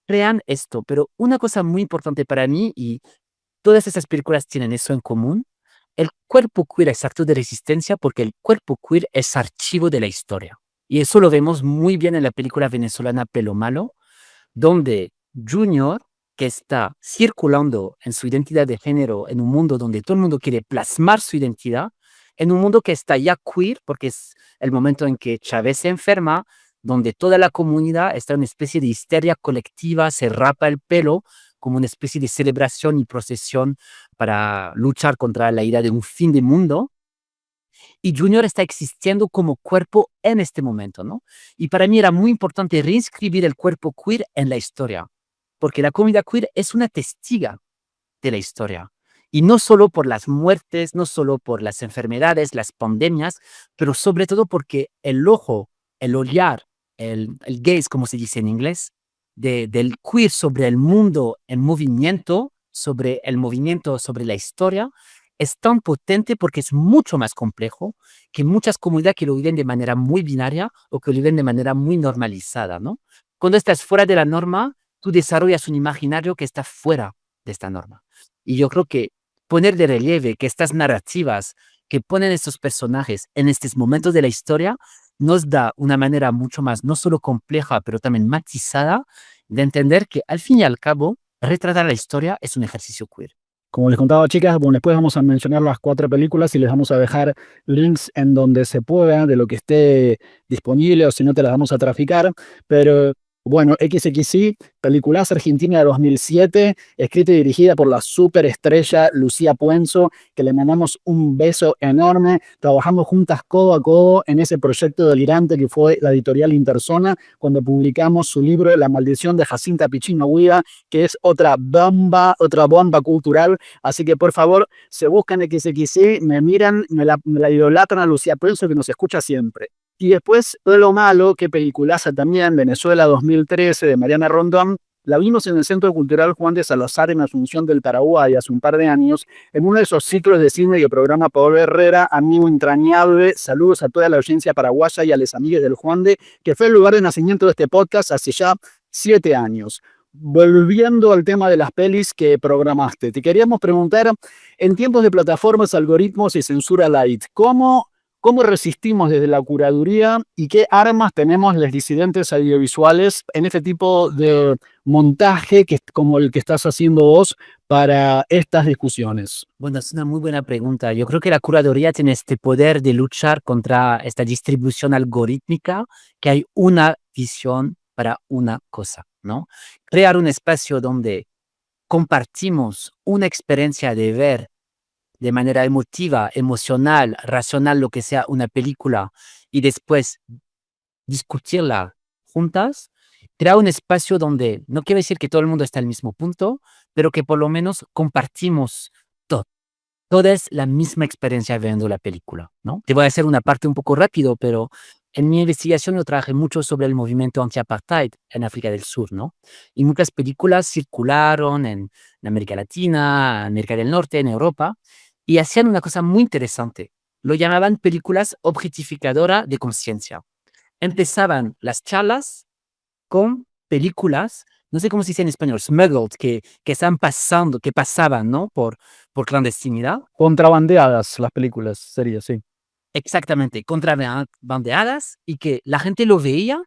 crean esto, pero una cosa muy importante para mí, y todas esas películas tienen eso en común, el cuerpo queer es acto de resistencia porque el cuerpo queer es archivo de la historia. Y eso lo vemos muy bien en la película venezolana Pelo Malo, donde Junior, que está circulando en su identidad de género en un mundo donde todo el mundo quiere plasmar su identidad, en un mundo que está ya queer, porque es el momento en que Chávez se enferma, donde toda la comunidad está en una especie de histeria colectiva, se rapa el pelo como una especie de celebración y procesión para luchar contra la idea de un fin de mundo. Y Junior está existiendo como cuerpo en este momento, ¿no? Y para mí era muy importante reinscribir el cuerpo queer en la historia, porque la comunidad queer es una testiga de la historia. Y no solo por las muertes, no solo por las enfermedades, las pandemias, pero sobre todo porque el ojo, el olhar, el gaze, como se dice en inglés, del queer sobre el mundo en movimiento, sobre el movimiento, sobre la historia, es tan potente porque es mucho más complejo que muchas comunidades que lo viven de manera muy binaria o que lo viven de manera muy normalizada, ¿no? Cuando estás fuera de la norma, tú desarrollas un imaginario que está fuera de esta norma. Y yo creo que poner de relieve que estas narrativas que ponen estos personajes en estos momentos de la historia nos da una manera mucho más, no solo compleja, pero también matizada, de entender que al fin y al cabo, retratar la historia es un ejercicio queer. Como les contaba, chicas, bueno, después vamos a mencionar las 4 películas y les vamos a dejar links en donde se pueda de lo que esté disponible o si no te las vamos a traficar. Pero bueno, XXI, peliculaza argentina de 2007, escrita y dirigida por la superestrella Lucía Puenzo, que le mandamos un beso enorme. Trabajamos juntas codo a codo en ese proyecto delirante que fue la editorial Interzona cuando publicamos su libro La maldición de Jacinta Pichino Huida, que es otra bomba cultural. Así que por favor, se buscan XXI, me miran, me la idolatran a Lucía Puenzo, que nos escucha siempre. Y después, de lo malo, que peliculaza también, Venezuela 2013, de Mariana Rondón, la vimos en el Centro Cultural Juan de Salazar en Asunción del Paraguay hace un par de años, en uno de esos ciclos de cine que programa Pablo Herrera, amigo entrañable. Saludos a toda la audiencia paraguaya y a los amigos del Juan de, que fue el lugar de nacimiento de este podcast hace ya 7 años. Volviendo al tema de las pelis que programaste, te queríamos preguntar, en tiempos de plataformas, algoritmos y censura light, ¿cómo resistimos desde la curaduría y qué armas tenemos los disidentes audiovisuales en este tipo de montaje que, como el que estás haciendo vos para estas discusiones? Bueno, es una muy buena pregunta. Yo creo que la curaduría tiene este poder de luchar contra esta distribución algorítmica, que hay una visión para una cosa, ¿no? Crear un espacio donde compartimos una experiencia de ver de manera emotiva, emocional, racional, lo que sea, una película, y después discutirla juntas, crea un espacio donde no quiere decir que todo el mundo está al mismo punto, pero que por lo menos compartimos todo. Toda es la misma experiencia viendo la película, ¿no? Te voy a hacer una parte un poco rápido, pero en mi investigación yo trabajé mucho sobre el movimiento anti-apartheid en África del Sur, ¿no? Y muchas películas circularon en América Latina, América del Norte, en Europa, y hacían una cosa muy interesante. Lo llamaban películas objetificadoras de conciencia. Empezaban las charlas con películas, no sé cómo se dice en español, smuggled, que están pasando, que pasaban, ¿no? Por clandestinidad. Contrabandeadas las películas, sería, sí. Exactamente, contrabandeadas y que la gente lo veía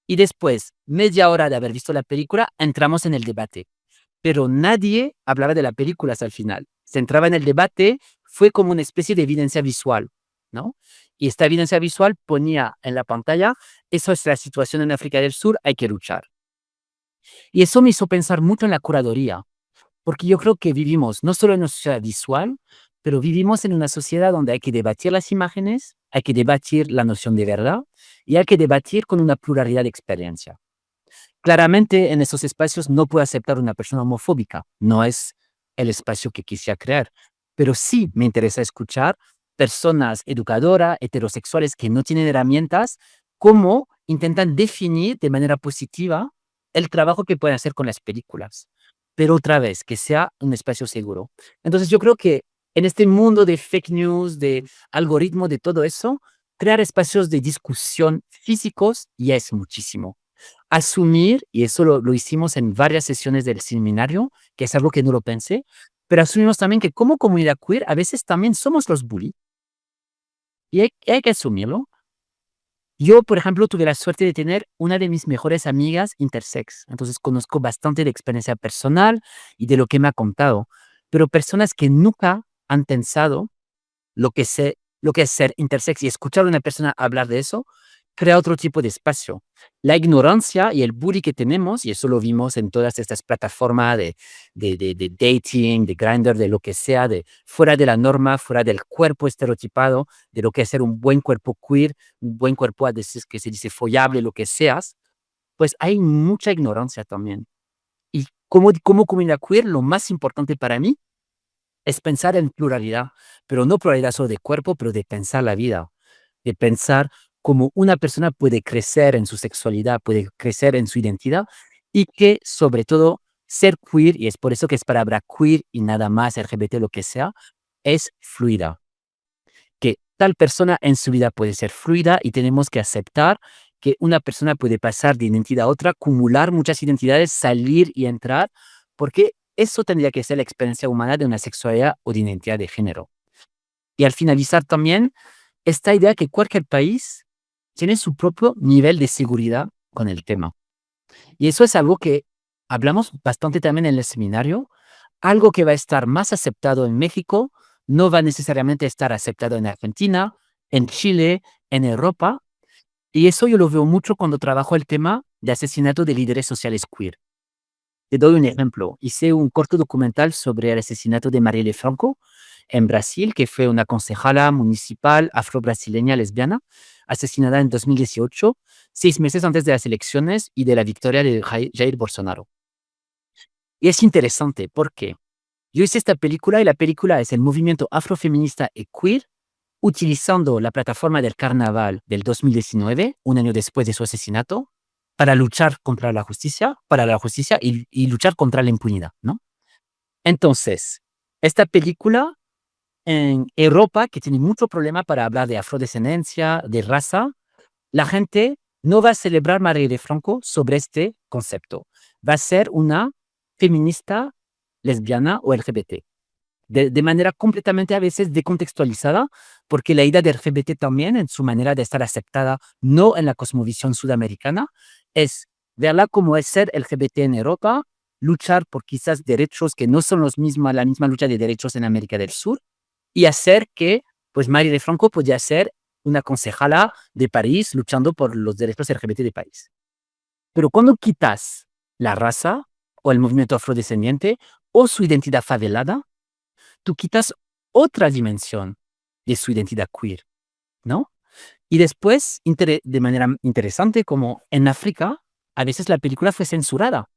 y después, media hora de haber visto la película, entramos en el debate. Pero nadie hablaba de la película hasta el final. Se entraba en el debate, fue como una especie de evidencia visual, ¿no? Y esta evidencia visual ponía en la pantalla, eso es la situación en África del Sur, hay que luchar. Y eso me hizo pensar mucho en la curaduría, porque yo creo que vivimos no solo en una sociedad visual, pero vivimos en una sociedad donde hay que debatir las imágenes, hay que debatir la noción de verdad y hay que debatir con una pluralidad de experiencia. Claramente en esos espacios no puedo aceptar una persona homofóbica, no es el espacio que quisiera crear, pero sí me interesa escuchar personas educadoras, heterosexuales que no tienen herramientas, cómo intentan definir de manera positiva el trabajo que pueden hacer con las películas, pero otra vez, que sea un espacio seguro. Entonces yo creo que en este mundo de fake news, de algoritmo, de todo eso, crear espacios de discusión físicos ya es muchísimo. Asumir, y eso lo hicimos en varias sesiones del seminario, que es algo que no lo pensé, pero asumimos también que como comunidad queer a veces también somos los bully y hay que asumirlo. Yo, por ejemplo, tuve la suerte de tener una de mis mejores amigas intersex, entonces conozco bastante de experiencia personal y de lo que me ha contado, pero personas que nunca han pensado lo que es ser intersex y escuchar a una persona hablar de eso, crea otro tipo de espacio. La ignorancia y el bullying que tenemos, y eso lo vimos en todas estas plataformas de dating, de Grindr, de lo que sea, de fuera de la norma, fuera del cuerpo estereotipado, de lo que es ser un buen cuerpo queer, un buen cuerpo a veces que se dice follable, lo que seas, pues hay mucha ignorancia también. Y como comunidad queer, lo más importante para mí es pensar en pluralidad, pero no pluralidad solo de cuerpo, pero de pensar la vida, de pensar cómo una persona puede crecer en su sexualidad, puede crecer en su identidad y que sobre todo ser queer, y es por eso que es palabra queer y nada más LGBT, lo que sea, es fluida. Que tal persona en su vida puede ser fluida y tenemos que aceptar que una persona puede pasar de identidad a otra, acumular muchas identidades, salir y entrar, porque eso tendría que ser la experiencia humana de una sexualidad o de identidad de género. Y al finalizar también, esta idea que cualquier país tiene su propio nivel de seguridad con el tema. Y eso es algo que hablamos bastante también en el seminario. Algo que va a estar más aceptado en México no va necesariamente a estar aceptado en Argentina, en Chile, en Europa. Y eso yo lo veo mucho cuando trabajo el tema de asesinato de líderes sociales queer. Te doy un ejemplo. Hice un corto documental sobre el asesinato de Marielle Franco en Brasil, que fue una concejala municipal afro-brasileña lesbiana, asesinada en 2018, 6 meses antes de las elecciones y de la victoria de Jair Bolsonaro. Y es interesante porque yo hice esta película y la película es el movimiento afrofeminista y queer utilizando la plataforma del carnaval del 2019, un año después de su asesinato, para luchar contra la justicia, para la justicia y luchar contra la impunidad, ¿no? Entonces, esta película en Europa, que tiene mucho problema para hablar de afrodescendencia, de raza, la gente no va a celebrar Marielle Franco sobre este concepto. Va a ser una feminista lesbiana o LGBT. De manera completamente a veces decontextualizada, porque la idea de LGBT también, en su manera de estar aceptada, no en la cosmovisión sudamericana, es verla como es ser LGBT en Europa, luchar por quizás derechos que no son los mismos, la misma lucha de derechos en América del Sur, y hacer que, pues, Marielle Franco podía ser una concejala de París luchando por los derechos LGBT de París. Pero cuando quitas la raza o el movimiento afrodescendiente o su identidad favelada, tú quitas otra dimensión de su identidad queer, ¿no? Y después, de manera interesante, como en África, a veces la película fue censurada,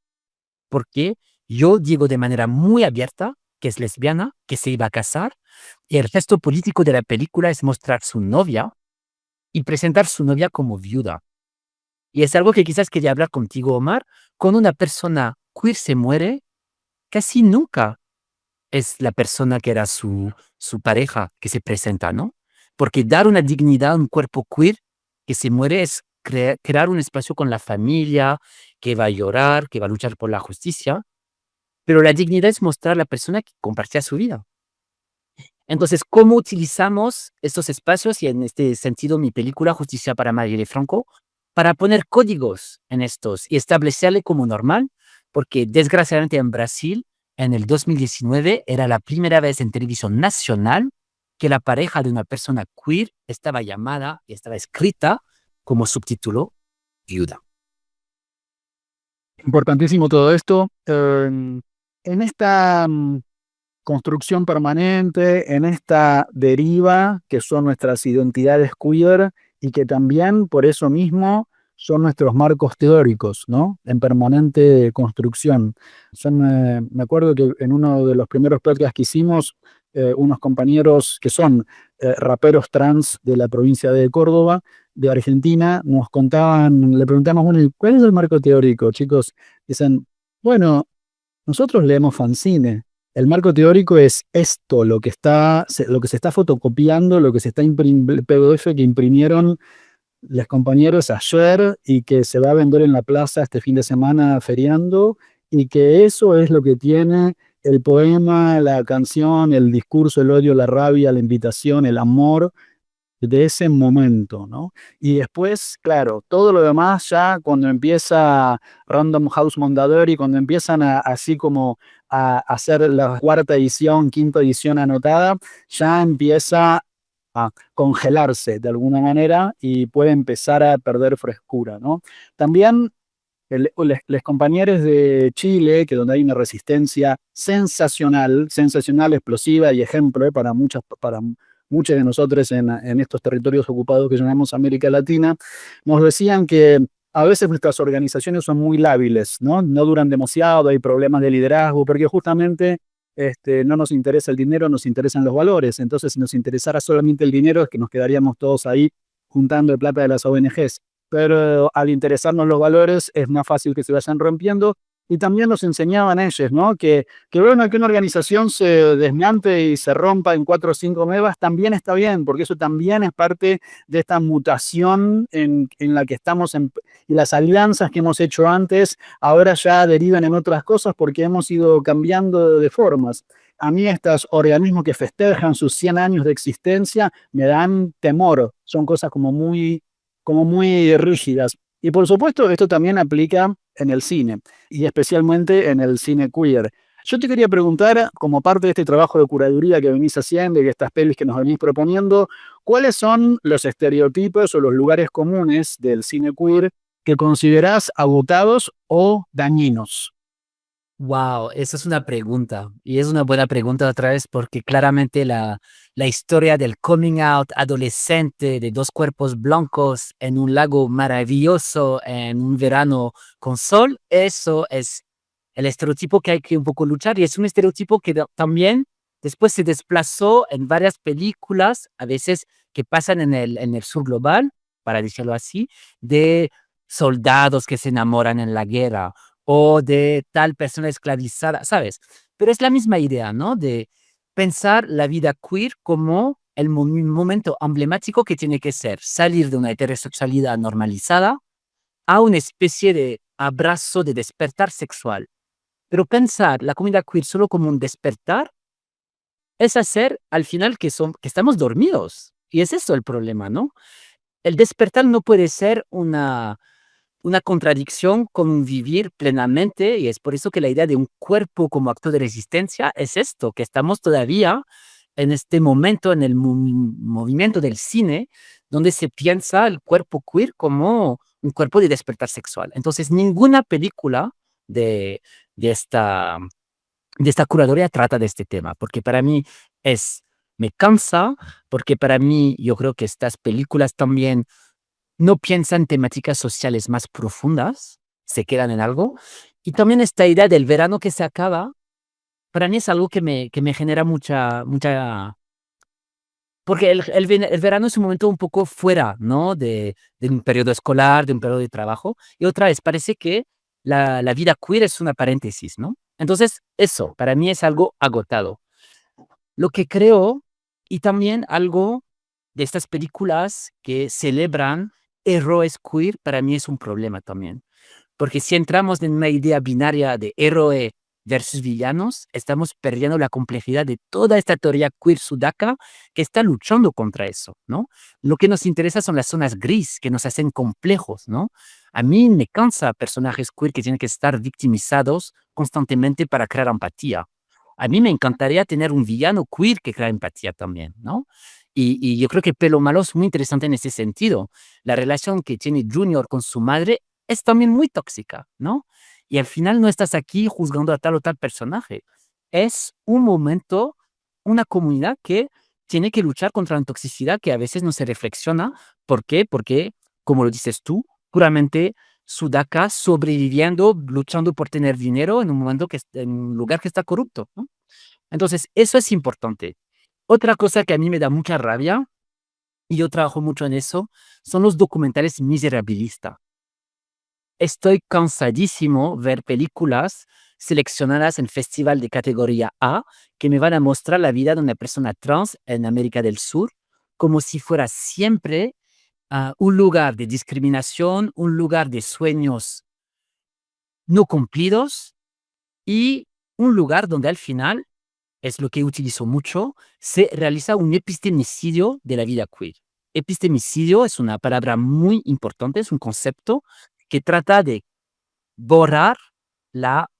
porque yo digo de manera muy abierta que es lesbiana, que se iba a casar, y el gesto político de la película es mostrar su novia y presentar su novia como viuda. Y es algo que quizás quería hablar contigo, Omar. Cuando una persona queer se muere, casi nunca es la persona que era su pareja que se presenta, ¿no? Porque dar una dignidad a un cuerpo queer que se muere es crear un espacio con la familia, que va a llorar, que va a luchar por la justicia, pero la dignidad es mostrar a la persona que compartía su vida. Entonces, ¿cómo utilizamos estos espacios? Y en este sentido, mi película Justicia para Marielle Franco, para poner códigos en estos y establecerle como normal, porque desgraciadamente en Brasil, en el 2019, era la primera vez en televisión nacional que la pareja de una persona queer estaba llamada y estaba escrita como subtítulo viuda. Importantísimo todo esto. En esta construcción permanente, en esta deriva que son nuestras identidades queer y que también por eso mismo son nuestros marcos teóricos, ¿no? En permanente construcción. Me acuerdo que en uno de los primeros podcasts que hicimos, unos compañeros que son raperos trans de la provincia de Córdoba, de Argentina, nos contaban, le preguntamos, bueno, ¿cuál es el marco teórico, chicos? Dicen, bueno, nosotros leemos fanzine. El marco teórico es esto, lo que se está fotocopiando, lo que se está el PDF que imprimieron los compañeros ayer y que se va a vender en la plaza este fin de semana feriando, y que eso es lo que tiene el poema, la canción, el discurso, el odio, la rabia, la invitación, el amor de ese momento, ¿no? Y después, claro, todo lo demás ya cuando empieza Random House Mondadori, cuando empiezan así como a hacer la cuarta edición, quinta edición anotada, ya empieza a congelarse de alguna manera y puede empezar a perder frescura, ¿no? También los compañeros de Chile, que donde hay una resistencia sensacional, sensacional, explosiva y ejemplo para muchos de nosotros en estos territorios ocupados que llamamos América Latina, nos decían que a veces nuestras organizaciones son muy lábiles, ¿no? No duran demasiado, hay problemas de liderazgo, porque justamente no nos interesa el dinero, nos interesan los valores. Entonces, si nos interesara solamente el dinero, es que nos quedaríamos todos ahí juntando el plata de las ONGs. Pero al interesarnos los valores es más fácil que se vayan rompiendo. Y también nos enseñaban ellos, ¿no? Que bueno, que una organización se desmiante y se rompa en 4 o 5 nuevas también está bien, porque eso también es parte de esta mutación en la que estamos y las alianzas que hemos hecho antes ahora ya derivan en otras cosas porque hemos ido cambiando de formas. A mí estos organismos que festejan sus 100 años de existencia me dan temor, son cosas como muy rígidas. Y por supuesto, esto también aplica en el cine, y especialmente en el cine queer. Yo te quería preguntar, como parte de este trabajo de curaduría que venís haciendo y de estas pelis que nos venís proponiendo, ¿cuáles son los estereotipos o los lugares comunes del cine queer que considerás agotados o dañinos? Wow, esa es una pregunta. Y es una buena pregunta otra vez porque claramente la historia del coming out adolescente de dos cuerpos blancos en un lago maravilloso en un verano con sol, eso es el estereotipo que hay que un poco luchar. Y es un estereotipo que también después se desplazó en varias películas, a veces que pasan en el sur global, para decirlo así, de soldados que se enamoran en la guerra o de tal persona esclavizada, ¿sabes? Pero es la misma idea, ¿no? De pensar la vida queer como el momento emblemático que tiene que ser salir de una heterosexualidad normalizada a una especie de abrazo de despertar sexual. Pero pensar la comunidad queer solo como un despertar es hacer al final que estamos dormidos. Y es eso el problema, ¿no? El despertar no puede ser una contradicción con vivir plenamente, y es por eso que la idea de un cuerpo como acto de resistencia es esto, que estamos todavía en este momento en el movimiento del cine, donde se piensa el cuerpo queer como un cuerpo de despertar sexual. Entonces, ninguna película de, de esta, de esta curaduría trata de este tema, porque para mí me cansa, porque para mí yo creo que estas películas también no piensan temáticas sociales más profundas, se quedan en algo. Y también esta idea del verano que se acaba, para mí es algo que me genera mucha. Porque el verano es un momento un poco fuera, ¿no? De un periodo escolar, de un periodo de trabajo. Y otra vez, parece que la vida queer es una paréntesis, ¿no? Entonces, eso, para mí es algo agotado. Lo que creo, y también algo de estas películas que celebran héroes queer, para mí es un problema también. Porque si entramos en una idea binaria de héroe versus villanos, estamos perdiendo la complejidad de toda esta teoría queer sudaca que está luchando contra eso, ¿no? Lo que nos interesa son las zonas gris que nos hacen complejos, ¿no? A mí me cansa personajes queer que tienen que estar victimizados constantemente para crear empatía. A mí me encantaría tener un villano queer que crea empatía también, ¿no? Y yo creo que Pelo Malo es muy interesante en ese sentido. La relación que tiene Junior con su madre es también muy tóxica, ¿no? Y al final no estás aquí juzgando a tal o tal personaje. Es un momento, una comunidad que tiene que luchar contra la toxicidad que a veces no se reflexiona. ¿Por qué? Porque, como lo dices tú, puramente Sudaka sobreviviendo, luchando por tener dinero en un momento en un lugar que está corrupto, ¿no? Entonces, eso es importante. Otra cosa que a mí me da mucha rabia, y yo trabajo mucho en eso, son los documentales miserabilistas. Estoy cansadísimo ver películas seleccionadas en festival de categoría A que me van a mostrar la vida de una persona trans en América del Sur como si fuera siempre un lugar de discriminación, un lugar de sueños no cumplidos y un lugar donde al final, es lo que utilizo mucho, se realiza un epistemicidio de la vida queer. Epistemicidio es una palabra muy importante, es un concepto que trata de borrar la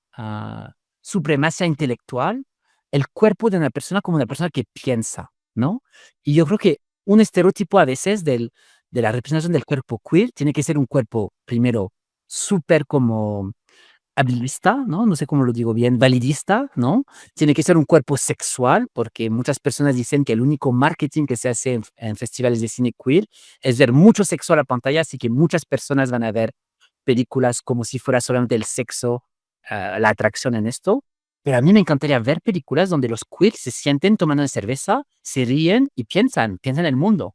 supremacía intelectual, el cuerpo de una persona como una persona que piensa, ¿no? Y yo creo que un estereotipo a veces de la representación del cuerpo queer tiene que ser un cuerpo, primero, súper como habilista, ¿no? No sé cómo lo digo bien, validista, ¿no? Tiene que ser un cuerpo sexual, porque muchas personas dicen que el único marketing que se hace en festivales de cine queer es ver mucho sexo a la pantalla, así que muchas personas van a ver películas como si fuera solamente el sexo, la atracción en esto. Pero a mí me encantaría ver películas donde los queer se sienten tomando una cerveza, se ríen y piensan el mundo.